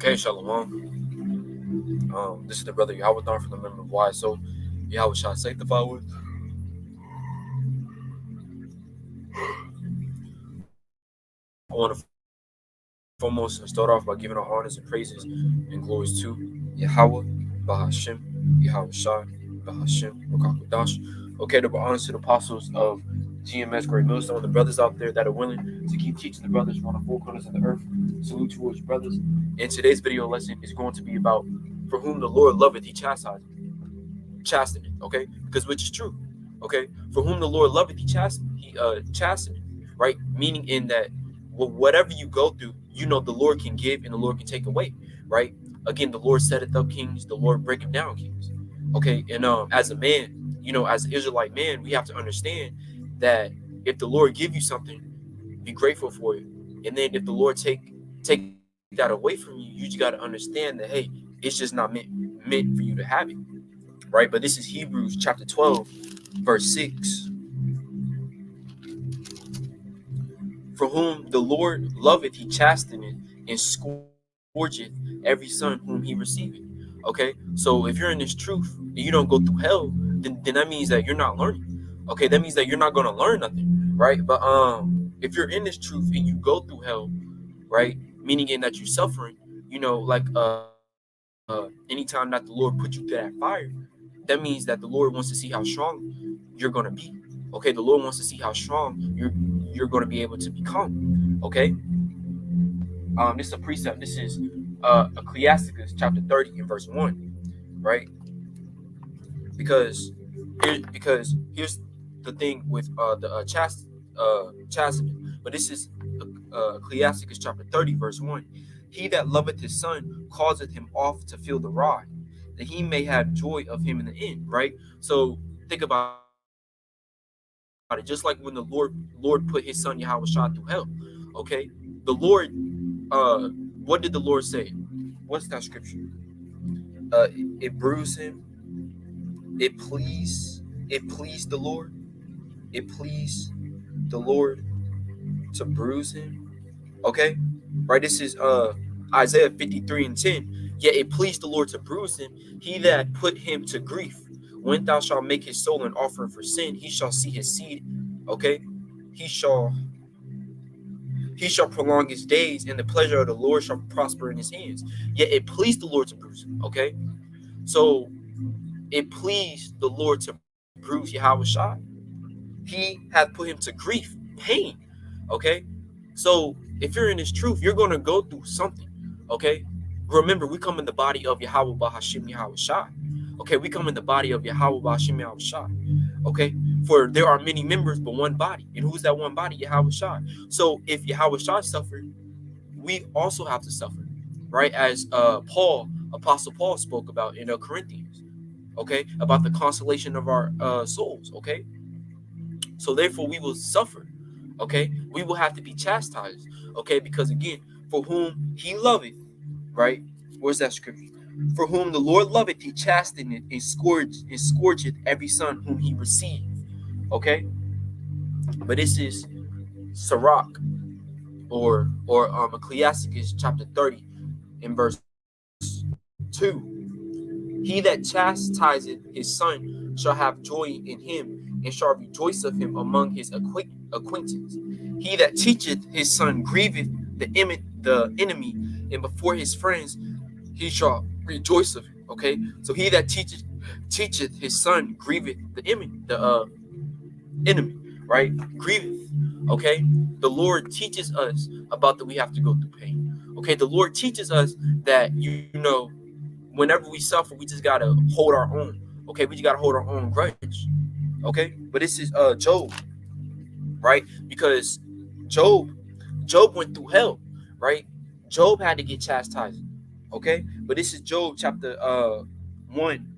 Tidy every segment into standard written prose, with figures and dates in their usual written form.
Okay, Shalom. This is the brother Yahweh from the member of Why. So, Yahweh shall sanctify with. I want to foremost start off by giving our honors and praises and glories to Yahweh, Bahashem, Yahweh Shai, Bahashem, Rakakwadash. Okay, to honors to the apostles of GMS Great Millstone, the brothers out there that are willing to keep teaching the brothers from the four corners of the earth. Salute towards brothers. And today's video lesson is going to be about for whom the Lord loveth, he chasteneth. Okay, because which is true. Okay, for whom the Lord loveth, he chasteneth, right? Meaning in that whatever you go through, the Lord can give and the Lord can take away, right? Again, the Lord setteth up kings, the Lord breaketh down kings. Okay, and as a man, as an Israelite man, we have to understand that if the Lord give you something, be grateful for it, and then if the Lord take that away from you, you just got to understand that, hey, it's just not meant for you to have it, right? But this is Hebrews chapter 12, verse 6. For whom the Lord loveth, he chasteneth and scourgeth every son whom he receiveth. Okay, so if you're in this truth and you don't go through hell, then that means that you're not learning. Okay, that means that you're not going to learn nothing, right? But if you're in this truth and you go through hell, right, meaning in that you're suffering, like anytime that the Lord put you through that fire, that means that the Lord wants to see how strong you're gonna be. Okay, the Lord wants to see how strong you're gonna be able to become. Okay, this is a precept. This is Ecclesiasticus chapter 30 and verse 1, right? Because here's the thing with the chastity. But this is Ecclesiasticus chapter 30 verse 1. He that loveth his son causeth him oft to feel the rod, that he may have joy of him in the end, right? So think about it. Just like when the Lord put his son Yahweh Shah through hell, okay? The Lord, what did the Lord say? What's that scripture? It bruised him. It pleased the Lord. It pleased the Lord to bruise him. Okay, right. This is Isaiah 53 and 10. Yet it pleased the Lord to bruise him. He that put him to grief. When thou shalt make his soul an offering for sin, he shall see his seed. Okay, he shall prolong his days, and the pleasure of the Lord shall prosper in his hands. Yet it pleased the Lord to bruise him. Okay, so it pleased the Lord to bruise Yahweh Shai. He hath put him to grief, pain. Okay, so if you're in this truth, you're going to go through something. Okay, remember, we come in the body of Yahweh Bahashim Yahweh Shai. Okay, we come in the body of Yahweh Bahashim Yahweh Shai. Okay, for there are many members but one body, and who's that one body? Yahweh Shai. So if Yahweh Shai suffered, we also have to suffer, right? As Apostle Paul spoke about in Corinthians, okay, about the consolation of our souls. Okay, so therefore we will suffer. Okay, we will have to be chastised. Okay, because again, for whom he loveth, right? Where's that scripture? For whom the Lord loveth, he chasteneth and scourgeth every son whom he received. Okay, but this is Sirach or Ecclesiasticus chapter 30 in verse 2. He that chastiseth his son shall have joy in him, and shall rejoice of him among his acquaintance. He that teacheth his son grieveth the enemy, and before his friends he shall rejoice of him. Okay, so he that teacheth his son grieveth the enemy, right? Grieveth. Okay, the Lord teaches us about that we have to go through pain. Okay, the Lord teaches us that whenever we suffer, we just gotta hold our own. Okay, we just gotta hold our own grudge. Okay, but this is Job, right? Because Job went through hell, right? Job had to get chastised. Okay, but this is Job chapter 1,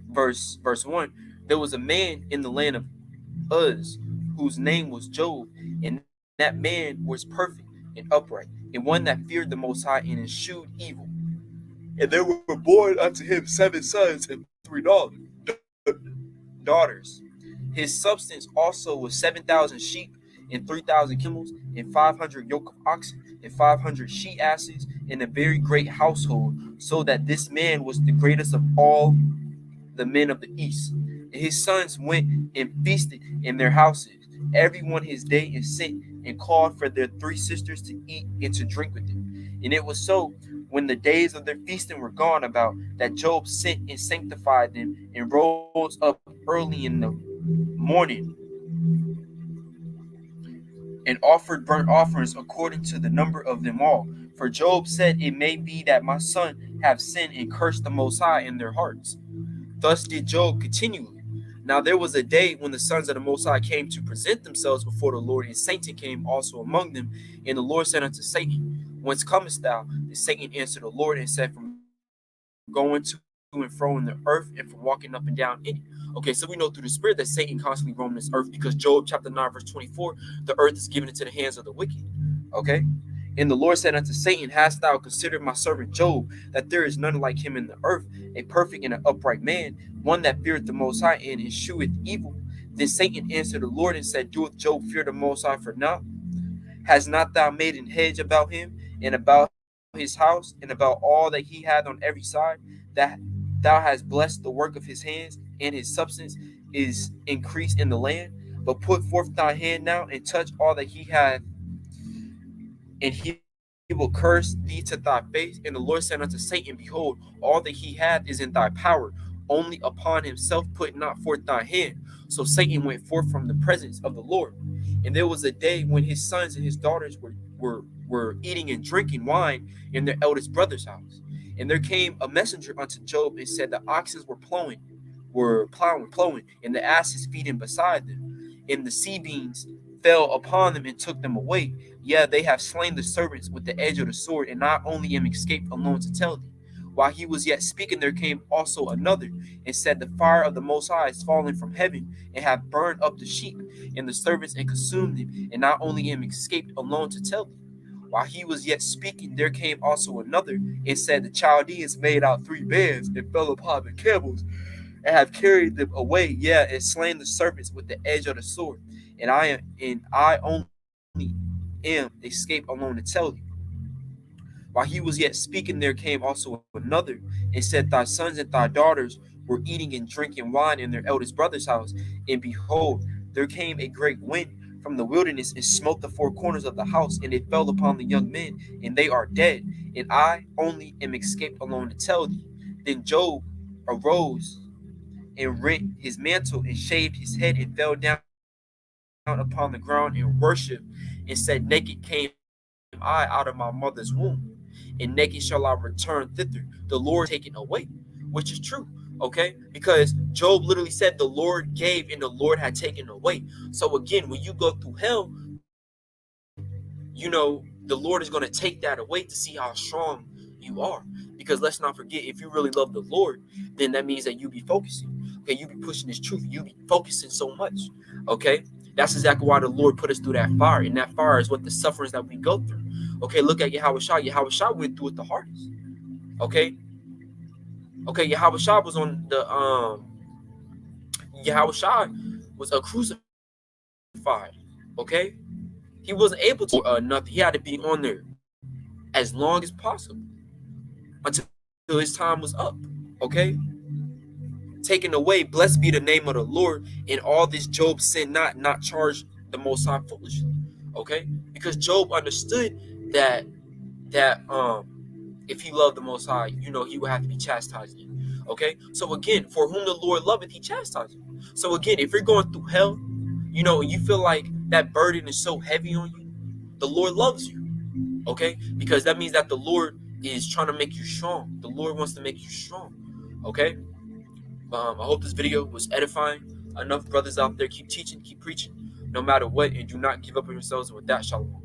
verse 1. There was a man in the land of Uz whose name was Job, and that man was perfect and upright, and one that feared the Most High and eschewed evil. And there were born unto him 7 sons and 3 daughters. His substance also was 7,000 sheep and 3,000 camels and 500 yoke of oxen and 500 she asses, and a very great household, so that this man was the greatest of all the men of the east. And his sons went and feasted in their houses, every one his day, and sent and called for their 3 sisters to eat and to drink with them. And it was so, when the days of their feasting were gone about, that Job sent and sanctified them, and rose up early in the morning, and offered burnt offerings according to the number of them all. For Job said, it may be that my son have sinned and cursed the Most High in their hearts. Thus did Job continually. Now there was a day when the sons of the Most High came to present themselves before the Lord, and Satan came also among them. And the Lord said unto Satan, Whence comest thou? And Satan answered the Lord and said, From going to and fro in the earth, and from walking up and down in it. Okay, so we know through the Spirit that Satan constantly roamed this earth, because Job chapter 9, verse 24, the earth is given into the hands of the wicked. Okay? And the Lord said unto Satan, Hast thou considered my servant Job, that there is none like him in the earth, a perfect and an upright man, one that feareth the Most High and escheweth evil? Then Satan answered the Lord and said, Doeth Job fear the Most High for naught? Has not thou made an hedge about him, and about his house, and about all that he hath on every side, that thou hast blessed the work of his hands, and his substance is increased in the land? But put forth thy hand now, and touch all that he hath, and he will curse thee to thy face. And the Lord said unto Satan, Behold, all that he hath is in thy power, only upon himself put not forth thy hand. So Satan went forth from the presence of the Lord. And there was a day when his sons and his daughters were eating and drinking wine in their eldest brother's house. And there came a messenger unto Job and said, The oxen were plowing, and the asses feeding beside them. And the sea beams fell upon them and took them away. Yeah, they have slain the servants with the edge of the sword, and not only am escaped alone to tell thee. While he was yet speaking, there came also another, and said, The fire of the Most High is fallen from heaven, and have burned up the sheep and the servants, and consumed them, and not only am escaped alone to tell thee. While he was yet speaking, there came also another, and said, The Chaldeans made out 3 bands, and fell upon the camels, and have carried them away, and slain the servants with the edge of the sword. And I only am escaped alone to tell you. While he was yet speaking, there came also another, and said, Thy sons and thy daughters were eating and drinking wine in their eldest brother's house. And behold, there came a great wind from the wilderness, and smote the 4 corners of the house, and it fell upon the young men, and they are dead. And I only am escaped alone to tell thee. Then Job arose and rent his mantle, and shaved his head, and fell down upon the ground and worshiped, and said, Naked came I out of my mother's womb, and naked shall I return thither. The Lord hath taken away, which is true, okay? Because Job literally said the Lord gave and the Lord had taken away. So again, when you go through hell, the Lord is going to take that away to see how strong you are. Because let's not forget, if you really love the Lord, then that means that you be focusing. Okay, you be pushing this truth, you be focusing so much. Okay, that's exactly why the Lord put us through that fire, and that fire is what the sufferings that we go through. Okay, look at Yahweh Shai. Yahweh Shai went through it the hardest. Okay, okay, Yahweh Shai was on the Yahweh Shai was crucified. Okay, he wasn't able to nothing. He had to be on there as long as possible until his time was up. Okay, taken away. Blessed be the name of the Lord. And all this Job sin not charge the Most High foolishly. Okay, because Job understood that if he loved the Most High, he would have to be chastising. Okay, so again, for whom the Lord loveth, he chastises. So again, if you're going through hell, and you feel like that burden is so heavy on you, the Lord loves you. Okay, because that means that the Lord is trying to make you strong. The Lord wants to make you strong. Okay, I hope this video was edifying. Enough brothers out there, keep teaching, keep preaching, no matter what, and do not give up on yourselves. And with that, shalom.